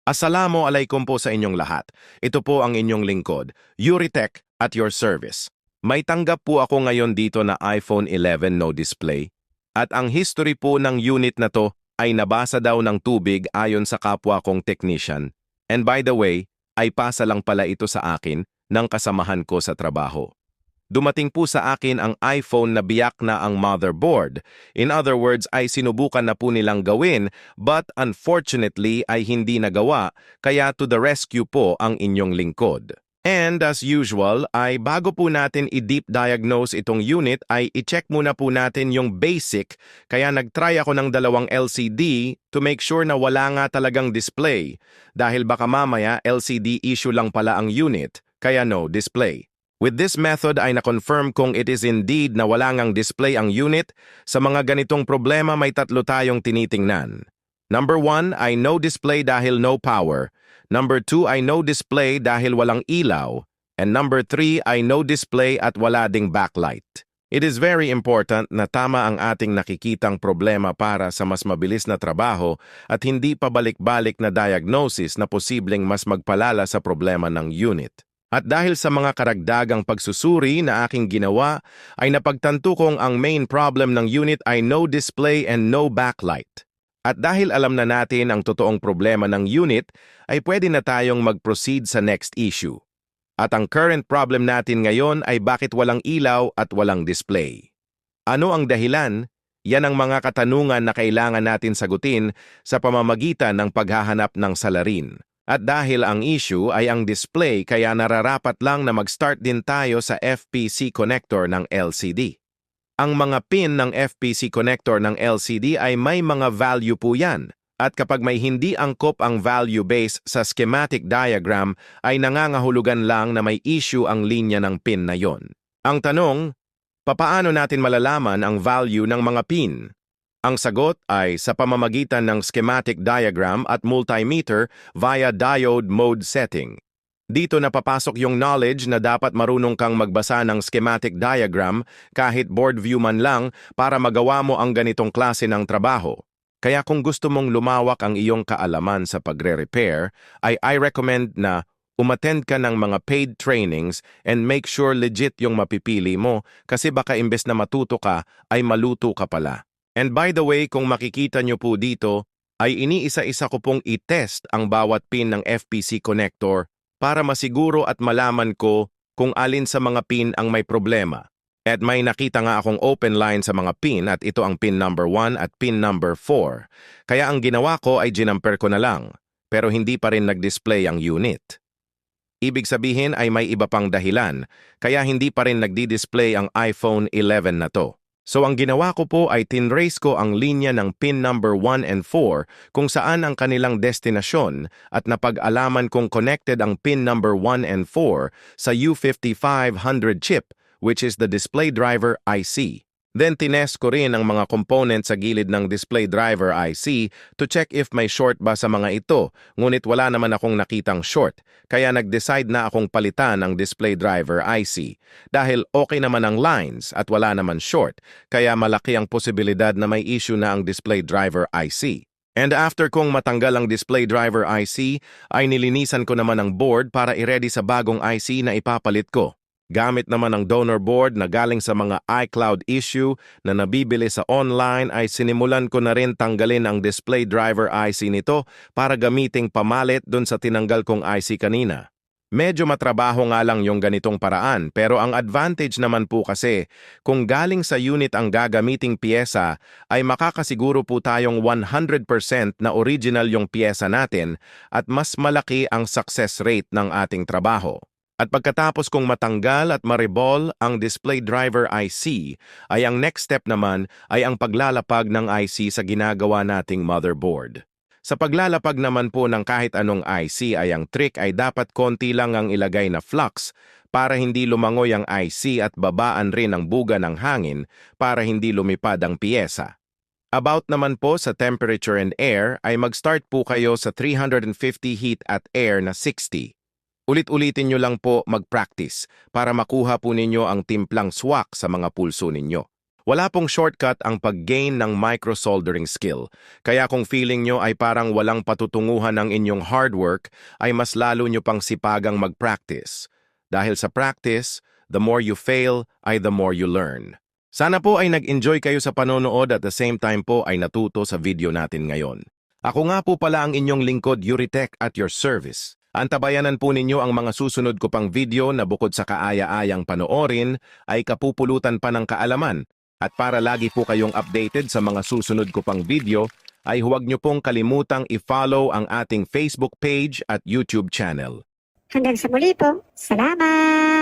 Assalamualaikum po sa inyong lahat. Ito po ang inyong lingkod, Yuritech at your service. May tanggap po ako ngayon dito na iPhone 11 no display. At ang history po ng unit na to ay nabasa daw ng tubig ayon sa kapwa kong technician. And by the way, ay pasa lang pala ito sa akin ng kasamahan ko sa trabaho. Dumating po sa akin ang iPhone na biyak na ang motherboard. In other words, ay sinubukan na po nilang gawin, but unfortunately ay hindi nagawa, kaya to the rescue po ang inyong lingkod. And as usual, ay bago po natin i-deep diagnose itong unit, ay i-check muna po natin yung basic, kaya nag-try ako ng dalawang LCD to make sure na wala nga talagang display. Dahil baka mamaya LCD issue lang pala ang unit, kaya no display. With this method ay na-confirm kung it is indeed na wala ngang display ang unit. Sa mga ganitong problema may tatlo tayong tinitingnan. Number 1 ay no display dahil no power. Number 2 ay no display dahil walang ilaw. And number 3 ay no display at wala ding backlight. It is very important na tama ang ating nakikitang problema para sa mas mabilis na trabaho at hindi pabalik-balik na diagnosis na posibleng mas magpalala sa problema ng unit. At dahil sa mga karagdagang pagsusuri na aking ginawa, ay napagtanto kong ang main problem ng unit ay no display and no backlight. At dahil alam na natin ang totoong problema ng unit, ay pwede na tayong mag-proceed sa next issue. At ang current problem natin ngayon ay bakit walang ilaw at walang display. Ano ang dahilan? Yan ang mga katanungan na kailangan natin sagutin sa pamamagitan ng paghahanap ng salarin. At dahil ang issue ay ang display kaya nararapat lang na mag-start din tayo sa FPC connector ng LCD. Ang mga pin ng FPC connector ng LCD ay may mga value po yan. At kapag may hindi angkop ang value base sa schematic diagram ay nangangahulugan lang na may issue ang linya ng pin na yon. Ang tanong, papaano natin malalaman ang value ng mga pin? Ang sagot ay sa pamamagitan ng schematic diagram at multimeter via diode mode setting. Dito napapasok yung knowledge na dapat marunong kang magbasa ng schematic diagram kahit board view man lang para magawa mo ang ganitong klase ng trabaho. Kaya kung gusto mong lumawak ang iyong kaalaman sa pagre-repair, ay I recommend na umattend ka ng mga paid trainings and make sure legit yung mapipili mo kasi baka imbes na matuto ka ay maluto ka pala. And by the way, kung makikita nyo po dito, ay iniisa-isa ko pong i-test ang bawat pin ng FPC connector para masiguro at malaman ko kung alin sa mga pin ang may problema. At may nakita nga akong open line sa mga pin at ito ang pin number 1 at pin number 4. Kaya ang ginawa ko ay ginamper ko na lang, pero hindi pa rin nag-display ang unit. Ibig sabihin ay may iba pang dahilan, kaya hindi pa rin nagdi-display ang iPhone 11 na to. So ang ginawa ko po ay tinrace ko ang linya ng pin number 1 and 4 kung saan ang kanilang destinasyon at napag-alaman kong connected ang pin number 1 and 4 sa U5500 chip which is the display driver IC. Then tinest ko rin ang mga components sa gilid ng display driver IC to check if may short ba sa mga ito, ngunit wala naman akong nakitang short, kaya nag-decide na akong palitan ang display driver IC. Dahil okay naman ang lines at wala naman short, kaya malaki ang posibilidad na may issue na ang display driver IC. And after kong matanggal ang display driver IC, ay nilinisan ko naman ang board para i-ready sa bagong IC na ipapalit ko. Gamit naman ang donor board na galing sa mga iCloud issue na nabibili sa online ay sinimulan ko na rin tanggalin ang display driver IC nito para gamiting pamalit dun sa tinanggal kong IC kanina. Medyo matrabaho nga lang yung ganitong paraan pero ang advantage naman po kasi kung galing sa unit ang gagamiting piyesa ay makakasiguro po tayong 100% na original yung piyesa natin at mas malaki ang success rate ng ating trabaho. At pagkatapos kong matanggal at maribol ang display driver IC, ay ang next step naman ay ang paglalapag ng IC sa ginagawa nating motherboard. Sa paglalapag naman po ng kahit anong IC ay ang trick ay dapat konti lang ang ilagay na flux para hindi lumangoy ang IC at babaan rin ang buga ng hangin para hindi lumipad ang piyesa. About naman po sa temperature and air ay mag-start po kayo sa 350 heat at air na 60. Ulit-ulitin nyo lang po mag-practice para makuha po ninyo ang timplang swak sa mga pulso ninyo. Wala pong shortcut ang pag-gain ng micro-soldering skill. Kaya kung feeling nyo ay parang walang patutunguhan ang inyong hard work, ay mas lalo nyo pang sipagang mag-practice. Dahil sa practice, the more you fail, ay the more you learn. Sana po ay nag-enjoy kayo sa panonood at the same time po ay natuto sa video natin ngayon. Ako nga po pala ang inyong lingkod, Yuritech, at your service. Antabayanan po ninyo ang mga susunod ko pang video na bukod sa kaaya-ayang panoorin, ay kapupulutan pa ng kaalaman. At para lagi po kayong updated sa mga susunod ko pang video, ay huwag nyo pong kalimutang i-follow ang ating Facebook page at YouTube channel. Hanggang sa muli po. Salamat!